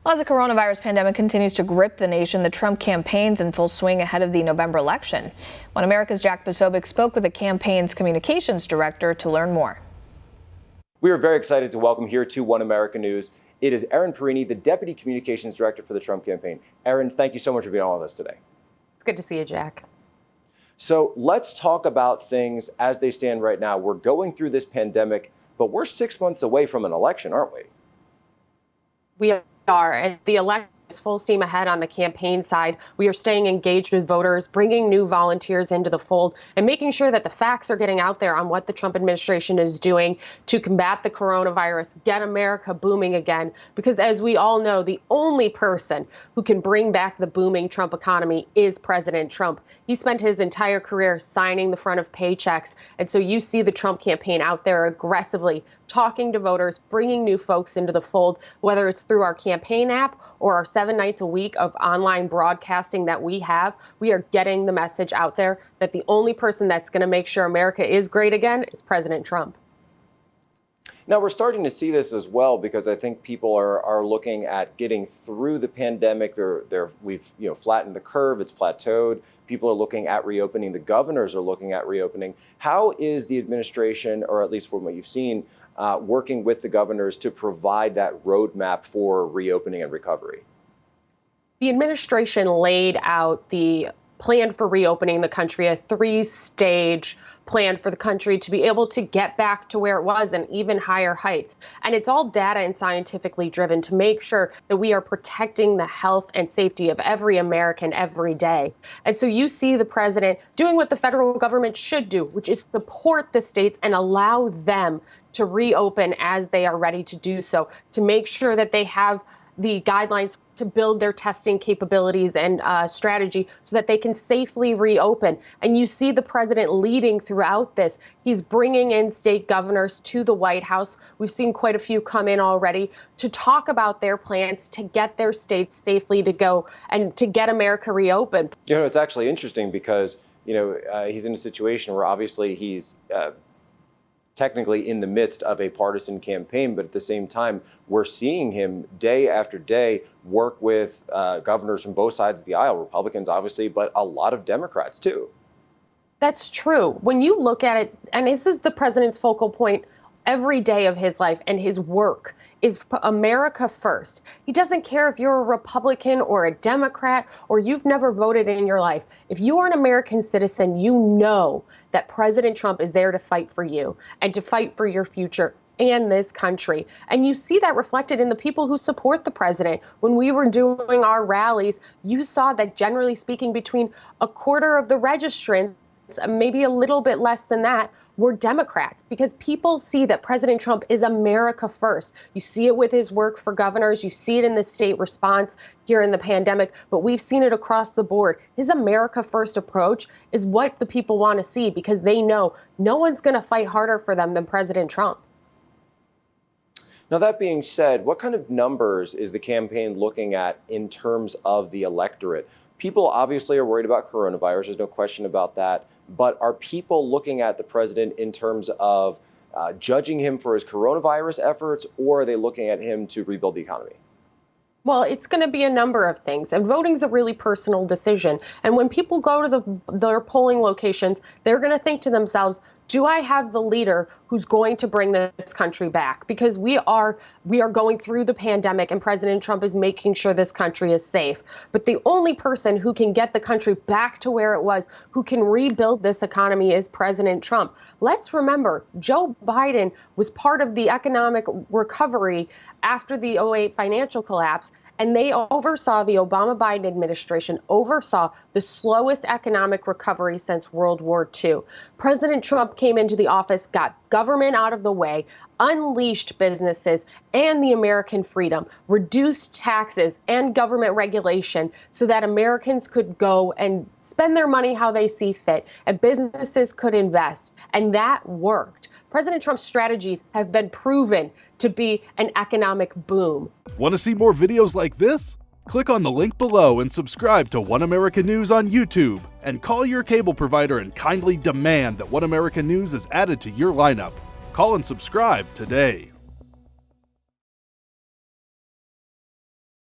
Well, as the coronavirus pandemic continues to grip the nation, the Trump campaign's in full swing ahead of the November election. One America's Jack Posobiec spoke with the campaign's communications director to learn more. We are very excited to welcome here to One America News. It is Erin Perini, the Deputy Communications Director for the Trump campaign. Erin, thank you so much for being on with us today. It's good to see you, Jack. So let's talk about things as they stand right now. We're going through this pandemic, but we're 6 months away from an election, aren't we? We are. And the election is full steam ahead on the campaign side. We are staying engaged with voters, bringing new volunteers into the fold, and making sure that the facts are getting out there on what the Trump administration is doing to combat the coronavirus, get America booming again. Because as we all know, the only person who can bring back the booming Trump economy is President Trump. He spent his entire career signing the front of paychecks. And so you see the Trump campaign out there aggressively talking to voters, bringing new folks into the fold, whether it's through our campaign app or our 7 nights a week of online broadcasting that we have. We are getting the message out there that the only person that's going to make sure America is great again is President Trump. Now, we're starting to see this as well because I think people are looking at getting through the pandemic. We've flattened the curve. It's plateaued. People are looking at reopening. The governors are looking at reopening. How is the administration, or at least from what you've seen, working with the governors to provide that roadmap for reopening and recovery? The administration laid out the plan for reopening the country, a 3-stage plan for the country to be able to get back to where it was and even higher heights. And it's all data and scientifically driven to make sure that we are protecting the health and safety of every American every day. And so you see the president doing what the federal government should do, which is support the states and allow them to reopen as they are ready to do so, to make sure that they have the guidelines to build their testing capabilities and strategy so that they can safely reopen. And you see the president leading throughout this. He's bringing in state governors to the White House. We've seen quite a few come in already to talk about their plans to get their states safely to go and to get America reopened. It's actually interesting because, he's in a situation where obviously he's technically in the midst of a partisan campaign, but at the same time, we're seeing him day after day work with governors from both sides of the aisle, Republicans, obviously, but a lot of Democrats, too. That's true. When you look at it, and this is the president's focal point every day of his life and his work, is America first. He doesn't care if you're a Republican or a Democrat or you've never voted in your life. If you are an American citizen, you know that President Trump is there to fight for you and to fight for your future and this country. And you see that reflected in the people who support the president. When we were doing our rallies, you saw that generally speaking, between a quarter of the registrants, maybe a little bit less than that, were Democrats, because people see that President Trump is America first. You see it with his work for governors. You see it in the state response here in the pandemic, but we've seen it across the board. His America first approach is what the people want to see because they know no one's going to fight harder for them than President Trump. Now, that being said, what kind of numbers is the campaign looking at in terms of the electorate? People obviously are worried about coronavirus. There's no question about that. But are people looking at the president in terms of judging him for his coronavirus efforts, or are they looking at him to rebuild the economy? Well, it's going to be a number of things, and voting's a really personal decision. And when people go to their polling locations, they're going to think to themselves, do I have the leader who's going to bring this country back? Because we are going through the pandemic, and President Trump is making sure this country is safe. But the only person who can get the country back to where it was, who can rebuild this economy, is President Trump. Let's remember, Joe Biden was part of the economic recovery after the '08 financial collapse. And they oversaw, the Obama-Biden administration oversaw the slowest economic recovery since World War II. President Trump came into the office, got government out of the way, unleashed businesses and the American freedom, reduced taxes and government regulation so that Americans could go and spend their money how they see fit and businesses could invest. And that worked. President Trump's strategies have been proven to be an economic boom. Want to see more videos like this? Click on the link below and subscribe to One America News on YouTube, and call your cable provider and kindly demand that One America News is added to your lineup. Call and subscribe today.